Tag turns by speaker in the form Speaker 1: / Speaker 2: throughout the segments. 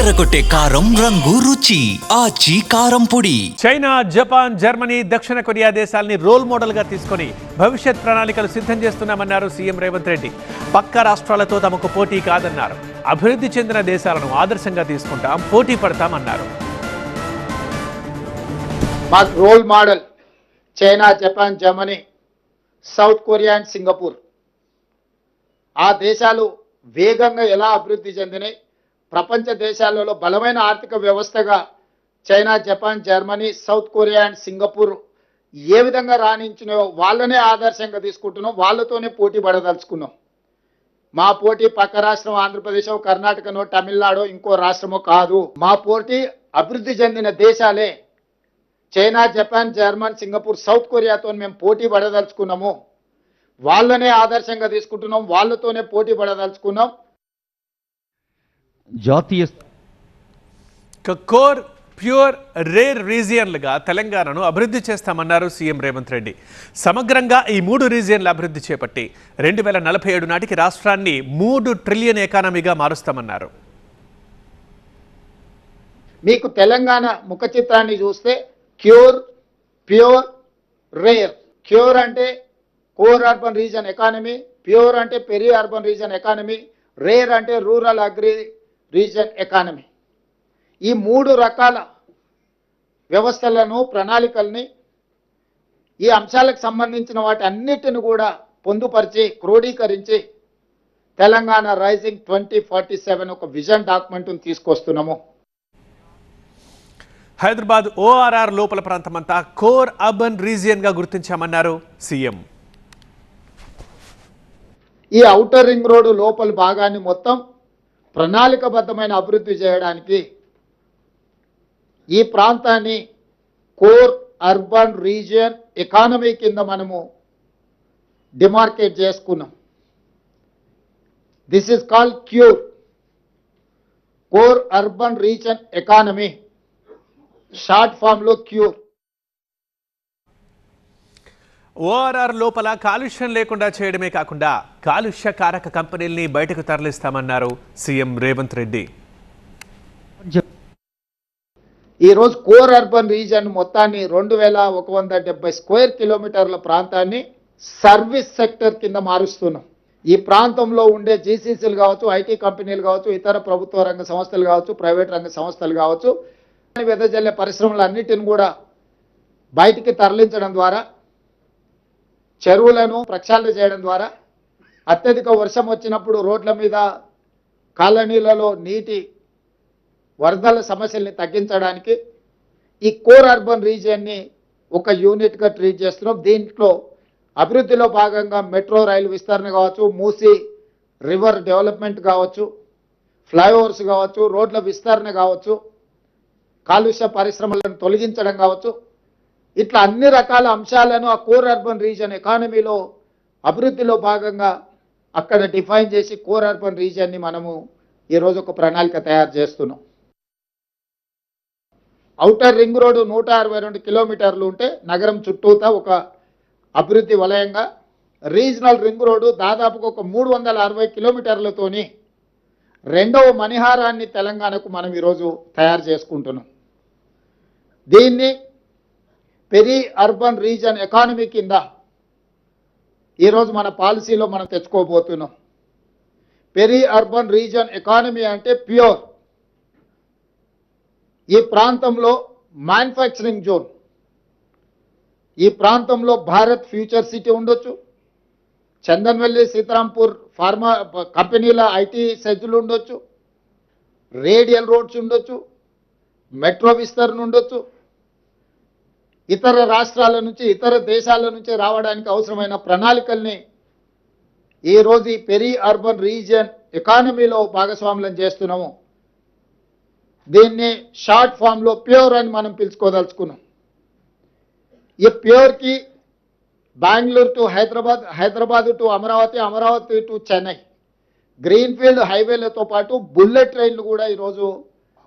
Speaker 1: అదరగొట్టే కారం రంగు రుచి ఆచి కారం పొడి.
Speaker 2: చైనా, జపాన్, జర్మనీ, దక్షిణ కొరియా దేశాలని రోల్ మోడల్ గా తీసుకొని భవిష్యత్ ప్రణాళికలు సిద్ధం చేస్తున్నామన్నారు సీఎం రేవంత్ రెడ్డి. పక్క రాష్ట్రాలతో తమకు పోటీ కాదన్నారు. అభివృద్ధి చెందిన దేశాలను ఆదర్శంగా తీసుకుంటాం, పోటీ పడతామన్నారు.
Speaker 3: మాకు role model China, Japan, Germany, South Korea and Singapore. ఆ దేశాలు వేగంగా ఎలా అభివృద్ధి చెందినాయి, ప్రపంచ దేశాలలో బలమైన ఆర్థిక వ్యవస్థగా China, Japan, Germany, South Korea and Singapore ఏ విధంగా రాణించినాయో వాళ్ళనే ఆదర్శంగా తీసుకుంటున్నాం, వాళ్ళతోనే పోటీ పడదలుచుకున్నాం. మా పోటీ పక్క రాష్ట్రం ఆంధ్రప్రదేశ్, కర్ణాటకనో, తమిళనాడు, ఇంకో రాష్ట్రమో కాదు. మా పోటీ అభివృద్ధి చెందిన దేశాలే. China, Japan, German, Singapore, south కొరియాతో మేము పోటీ పడదలుచుకున్నాము. వాళ్ళనే ఆదర్శంగా తీసుకుంటున్నాం, వాళ్ళతోనే పోటీ పడదలుచుకున్నాం.
Speaker 4: జాతీయ
Speaker 2: కోర్, ప్యూర్, రేర్ రీజియన్లుగా తెలంగాణను అభివృద్ధి చేస్తామన్నారు సీఎం రేవంత్ రెడ్డి. సమగ్రంగా ఈ 3 రీజియన్ల అభివృద్ధి చేపట్టి 2047 నాటికి రాష్ట్రాన్ని 3 ట్రిలియన్ ఎకానమీగా మారుస్తామన్నారు.
Speaker 3: మీకు తెలంగాణ ముఖ చిత్రాన్ని చూస్తే క్యూర్, ప్యూర్, రేర్. క్యూర్ అంటే core urban region economy, pure అంటే peri urban region economy, rare అంటే రూరల్ అగ్రి రీజన్ ఎకానమీ. ఈ 3 రకాల వ్యవస్థలను, ప్రణాళికల్ని, ఈ అంశాలకు సంబంధించిన వాటి అన్నిటిని కూడా పొందుపరిచి క్రోడీకరించి తెలంగాణ రైజింగ్ 2047 ఒక విజన్ డాక్యుమెంట్ను తీసుకొస్తున్నాము.
Speaker 2: హైదరాబాద్ ORR లోపల ప్రాంతమంతా కోర్ అర్బన్ రీజియన్గా గుర్తించామన్నారు సీఎం.
Speaker 3: ఈ ఔటర్ రింగ్ రోడ్డు లోపల భాగాన్ని మొత్తం ప్రణాళికబద్ధమైన అభివృద్ధి చేయడానికి ఈ ప్రాంతాన్ని కోర్ అర్బన్ రీజియన్ ఎకానమీ కింద మనము డిమార్కేట్ చేసుకున్నాం. This is called cure, core urban region economy, short ఫామ్లో క్యూర్.
Speaker 2: ORR లోపల కాలుష్యం లేకుండా చేయడమే కాకుండా కాలుష్య కారక కంపెనీల్ని బయటకు తరలిస్తామన్నారు సీఎం రేవంత్ రెడ్డి.
Speaker 3: ఈరోజు కోర్ అర్బన్ రీజన్ మొత్తాన్ని 2170 స్క్వేర్ కిలోమీటర్ల ప్రాంతాన్ని సర్వీస్ సెక్టర్ కింద మారుస్తున్నాం. ఈ ప్రాంతంలో ఉండే జీసీసీలు కావచ్చు, ఐటీ కంపెనీలు కావచ్చు, ఇతర ప్రభుత్వ రంగ సంస్థలు కావచ్చు, ప్రైవేట్ రంగ సంస్థలు కావచ్చు, వెదజల్లే పరిశ్రమలన్నిటిని కూడా బయటికి తరలించడం ద్వారా, చెరువులను ప్రక్షాళన చేయడం ద్వారా, అత్యధిక వర్షం వచ్చినప్పుడు రోడ్ల మీద, కాలనీలలో నీటి వరదల సమస్యల్ని తగ్గించడానికి ఈ కోర్ అర్బన్ రీజియన్ని ఒక యూనిట్గా ట్రీట్ చేస్తున్నాం. దీంట్లో అభివృద్ధిలో భాగంగా మెట్రో రైలు విస్తరణ కావచ్చు, మూసీ రివర్ డెవలప్మెంట్ కావచ్చు, ఫ్లైఓవర్స్ కావచ్చు, రోడ్ల విస్తరణ కావచ్చు, కాలుష్య పరిశ్రమలను తొలగించడం కావచ్చు, ఇట్లా అన్ని రకాల అంశాలను ఆ కోర్ అర్బన్ రీజన్ ఎకానమీలో అభివృద్ధిలో భాగంగా అక్కడ డిఫైన్ చేసి కోర్ అర్బన్ రీజియన్ని మనము ఈరోజు ఒక ప్రణాళిక తయారు చేస్తున్నాం. ఔటర్ రింగ్ రోడ్డు 162 కిలోమీటర్లు ఉంటే నగరం చుట్టూతా ఒక అభివృద్ధి వలయంగా, రీజనల్ రింగ్ రోడ్డు దాదాపుగా ఒక 360 కిలోమీటర్లతోని 2వ మణిహారాన్ని తెలంగాణకు మనం ఈరోజు తయారు చేసుకుంటున్నాం. దీన్ని పెరి అర్బన్ రీజన్ ఎకానమీ కింద ఈరోజు మన పాలసీలో మనం తెచ్చుకోబోతున్నాం. పెరి అర్బన్ రీజన్ ఎకానమీ అంటే ప్యూర్. ఈ ప్రాంతంలో మ్యానుఫ్యాక్చరింగ్ జోన్, ఈ ప్రాంతంలో భారత్ ఫ్యూచర్ సిటీ ఉండొచ్చు, చందన్వెల్లి, సీతారాంపూర్ ఫార్మా కంపెనీల ఐటీ సెజ్లు ఉండొచ్చు, రేడియల్ రోడ్స్ ఉండొచ్చు, మెట్రో విస్తరణ ఉండొచ్చు, ఇతర రాష్ట్రాల నుంచి, ఇతర దేశాల నుంచి రావడానికి అవసరమైన ప్రణాళికల్ని ఈరోజు ఈ పెరి అర్బన్ రీజియన్ ఎకానమీలో భాగస్వామ్యం చేస్తున్నాము. దీన్ని షార్ట్ ఫామ్లో ప్యూర్ అని మనం పిలుచుకోదలుచుకున్నాం. ఈ ప్యూర్కి Bengaluru to Hyderabad, Hyderabad to Amaravati, Amaravati to Chennai greenfield హైవేలతో పాటు బుల్లెట్ ట్రైన్లు కూడా ఈరోజు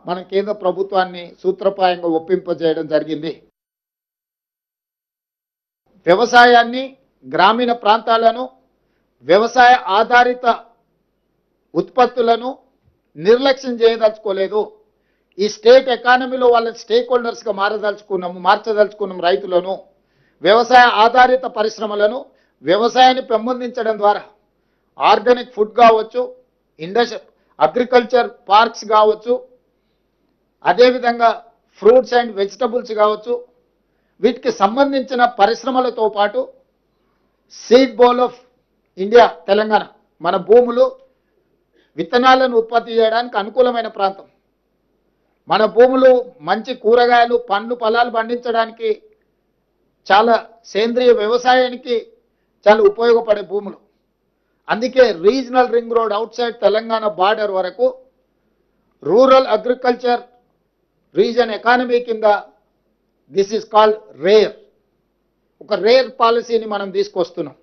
Speaker 3: మనం కేంద్ర ప్రభుత్వాన్ని సూత్రప్రాయంగా ఒప్పింపజేయడం జరిగింది. వ్యవసాయాన్ని, గ్రామీణ ప్రాంతాలను, వ్యవసాయ ఆధారిత ఉత్పత్తులను నిర్లక్ష్యం చేయదలుచుకోలేదు. ఈ స్టేట్ ఎకానమీలో వాళ్ళని స్టేక్ హోల్డర్స్గా మార్చదలుచుకున్నాం రైతులను, వ్యవసాయ ఆధారిత పరిశ్రమలను, వ్యవసాయాన్ని పెంపొందించడం ద్వారా ఆర్గానిక్ ఫుడ్ కావచ్చు, అగ్రికల్చర్ పార్క్స్ కావచ్చు, అదేవిధంగా ఫ్రూట్స్ అండ్ వెజిటబుల్స్ కావచ్చు, వీటికి సంబంధించిన పరిశ్రమలతో పాటు seed bowl of India Telangana, మన భూములు విత్తనాలను ఉత్పత్తి చేయడానికి అనుకూలమైన ప్రాంతం, మన భూములు మంచి కూరగాయలు పండ్లు ఫలాలు పండించడానికి చాలా సేంద్రియ వ్యవసాయానికి చాలా ఉపయోగపడే భూములు. అందుకే regional ring road out side Telangana border వరకు రూరల్ అగ్రికల్చర్ రీజన్ ఎకానమీ కింద దిస్ ఈజ్ కాల్డ్ రేర్, ఒక రేర్ పాలసీని మనం తీసుకొస్తున్నాం.